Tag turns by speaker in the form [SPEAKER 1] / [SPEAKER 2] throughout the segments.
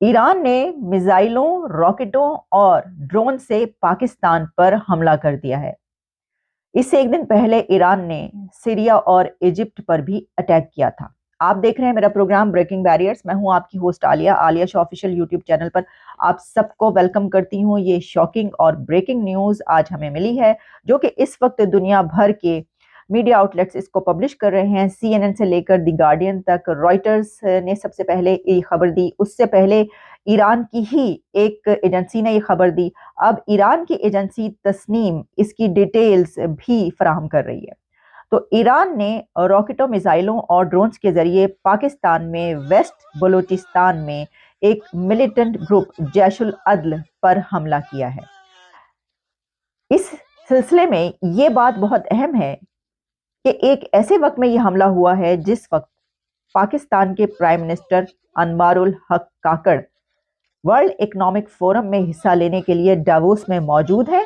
[SPEAKER 1] Iran ने मिसाइलों, रॉकेटों और ड्रोन से पाकिस्तान पर हमला कर दिया है। इससे एक दिन पहले ईरान ने सीरिया और इजिप्ट पर भी अटैक किया था। आप देख रहे हैं मेरा प्रोग्राम ब्रेकिंग बैरियर्स। मैं हूं आपकी host Alia show official YouTube channel पर आप सबको वेलकम करती हूं। ये शॉकिंग और ब्रेकिंग न्यूज आज हमें मिली है, जो कि इस वक्त दुनिया भर के मीडिया आउटलेट्स इसको पब्लिश कर रहे हैं। CNN से लेकर द गार्डियन तक, रॉयटर्स ने सबसे पहले ये खबर दी, उससे पहले ईरान की ही एक एजेंसी ने ये खबर दी। अब ईरान की एजेंसी तस्नीम इसकी डिटेल्स भी फराहम कर रही है। तो ईरान ने रॉकेटों, मिसाइलों और ड्रोन्स के जरिए पाकिस्तान में वेस्ट बलूचिस्तान में एक मिलिटेंट ग्रुप जैशुल अदल पर हमला किया है। इस सिलसिले में ये बात बहुत अहम है कि एक ऐसे वक्त में ये हमला हुआ है जिस वक्त पाकिस्तान के प्राइम मिनिस्टर अनवारुल हक काकड़ वर्ल्ड इकोनॉमिक फोरम में हिस्सा लेने के लिए डावोस में मौजूद है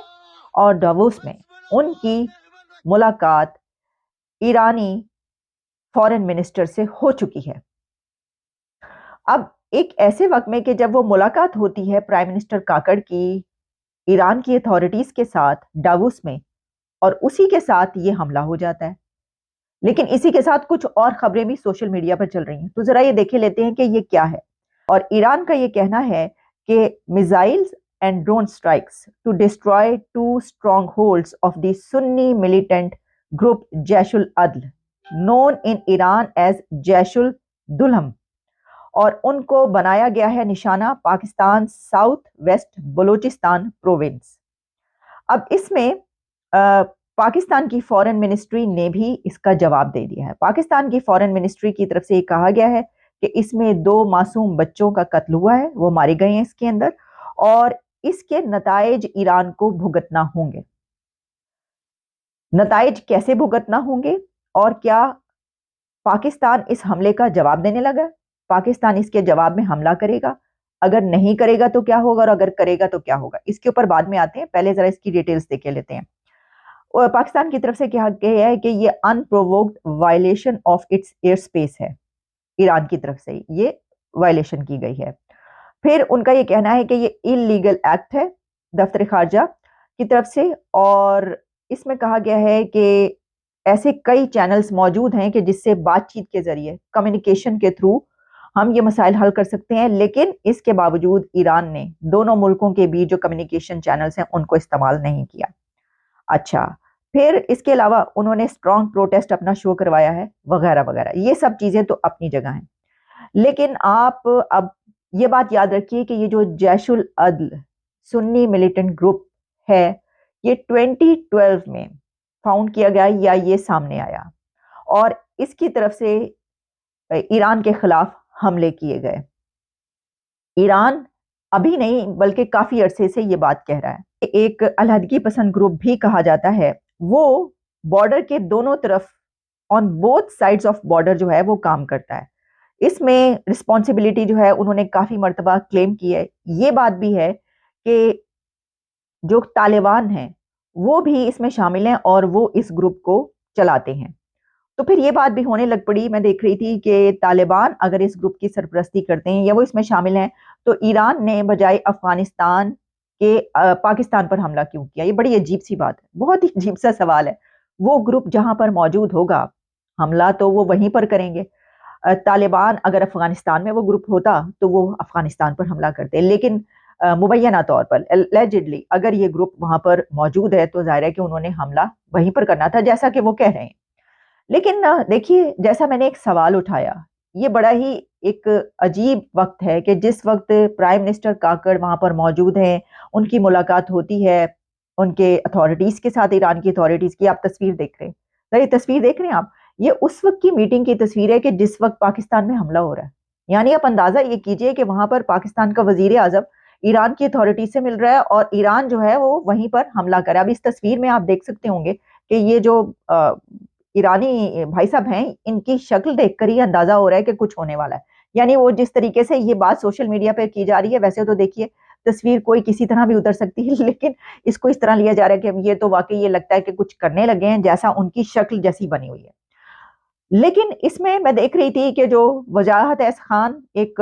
[SPEAKER 1] और डावोस में उनकी मुलाकात ईरानी फॉरेन मिनिस्टर से हो चुकी है। अब एक ऐसे वक्त में कि जब वो मुलाकात होती है प्राइम मिनिस्टर काकड़ की ईरान की अथॉरिटीज के साथ डावोस में, और उसी के साथ ये हमला हो जाता है। लेकिन इसी के साथ कुछ और खबरें भी सोशल मीडिया पर चल रही हैं, तो जरा ये देखे लेते हैं कि ये क्या है। और ईरान का ये कहना है कि missiles and drone strikes to destroy 2 strongholds of the Sunni militant group Jaishul Adl, known in Iran as जैशुल दुल्हम, और उनको बनाया गया है निशाना Pakistan south west Balochistan province. अब इसमें पाकिस्तान की फॉरेन मिनिस्ट्री ने भी इसका जवाब दे दिया है। पाकिस्तान की फॉरेन मिनिस्ट्री की तरफ से ये कहा गया है कि इसमें 2 मासूम बच्चों का कत्ल हुआ है, वो मारे गए हैं इसके अंदर, और इसके नताइज ईरान को भुगतना होंगे। नताइज कैसे भुगतना होंगे और क्या पाकिस्तान इस हमले का जवाब देने लगा? पाकिस्तान इसके जवाब में हमला करेगा? अगर नहीं करेगा तो क्या होगा, और अगर करेगा तो क्या होगा? इसके ऊपर बाद में आते हैं, पहले जरा इसकी डिटेल्स देख लेते हैं। और पाकिस्तान की तरफ से क्या है कि ये unprovoked violation of its air space है। ईरान की तरफ से ये वायलेशन की गई है। फिर उनका ये कहना है कि ये इलीगल एक्ट है दफ्तर खारजा की तरफ से, और इसमें कहा गया है कि ऐसे कई चैनल्स मौजूद हैं कि जिससे बातचीत के जरिए, कम्युनिकेशन के थ्रू हम ये मसाइल हल कर सकते हैं। लेकिन इसके बावजूद ईरान ने दोनों मुल्कों के बीच जो कम्युनिकेशन चैनल्स हैं उनको इस्तेमाल नहीं किया। अच्छा, फिर इसके अलावा उन्होंने स्ट्रॉन्ग प्रोटेस्ट अपना शो करवाया है वगैरह वगैरह। ये सब चीजें तो अपनी जगह हैं, लेकिन आप अब ये बात याद रखिए कि ये जो जैशुल अदल सुन्नी मिलिटेंट ग्रुप है, ये 2012 में फाउंड किया गया या ये सामने आया, और इसकी तरफ से ईरान के खिलाफ हमले किए गए। ईरान अभी नहीं बल्कि काफी अरसे से ये बात कह रहा है। एक अलहदगी पसंद ग्रुप भी कहा जाता है, वो बॉर्डर के दोनों तरफ, on both sides of border जो है वो काम करता है। इसमें रिस्पॉन्सिबिलिटी जो है उन्होंने काफी मर्तबा क्लेम की है। ये बात भी है कि जो तालिबान हैं वो भी इसमें शामिल हैं और वो इस ग्रुप को चलाते हैं। तो फिर ये बात भी होने लग पड़ी, मैं देख रही थी कि तालिबान अगर इस ग्रुप की सरपरस्ती करते हैं या वो इसमें शामिल हैं, तो ईरान ने बजाय अफगानिस्तान के पाकिस्तान पर हमला क्यों किया? ये बड़ी अजीब सी बात है, बहुत ही अजीब सा सवाल है। वो ग्रुप जहां पर मौजूद होगा, हमला तो वो वहीं पर करेंगे। तालिबान अगर अफगानिस्तान में वो ग्रुप होता तो वो अफगानिस्तान पर हमला करते, लेकिन मुबैना तौर पर एलिजिडली अगर ये ग्रुप वहां पर मौजूद है तो जाहिर है कि उन्होंने हमला वहीं पर करना था, जैसा कि वो कह रहे हैं। लेकिन देखिए, जैसा मैंने एक सवाल उठाया, ये बड़ा ही एक अजीब वक्त है कि जिस वक्त प्राइम मिनिस्टर काकड़ वहां पर मौजूद हैं, उनकी मुलाकात होती है उनके अथॉरिटीज के साथ, ईरान की अथॉरिटीज की। आप तस्वीर देख रहे हैं, ये तस्वीर देख रहे हैं आप, ये उस वक्त की मीटिंग की तस्वीर है कि जिस वक्त पाकिस्तान में हमला हो रहा है। यानी आप अंदाजा ये कीजिए कि वहां पर पाकिस्तान का वजीर आजम ईरान की अथॉरिटीज से मिल रहा है और ईरान जो है वो वहीं पर हमला करे। अब इस तस्वीर में आप देख सकते होंगे कि ये जो ईरानी भाई साहब हैं, इनकी शक्ल देखकर ही अंदाजा हो रहा है कि कुछ होने वाला है। यानी वो जिस तरीके से ये बात सोशल मीडिया पे की जा रही है, वैसे तो देखिए तस्वीर कोई किसी तरह भी उतर सकती है, लेकिन इसको इस तरह लिया जा रहा है कि ये तो वाकई ये लगता है कि कुछ करने लगे हैं, जैसा उनकी शक्ल जैसी बनी हुई है। लेकिन इसमें मैं देख रही थी कि जो वजाहत एस खान एक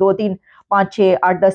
[SPEAKER 1] 2-3 5-6 8-10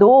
[SPEAKER 1] 2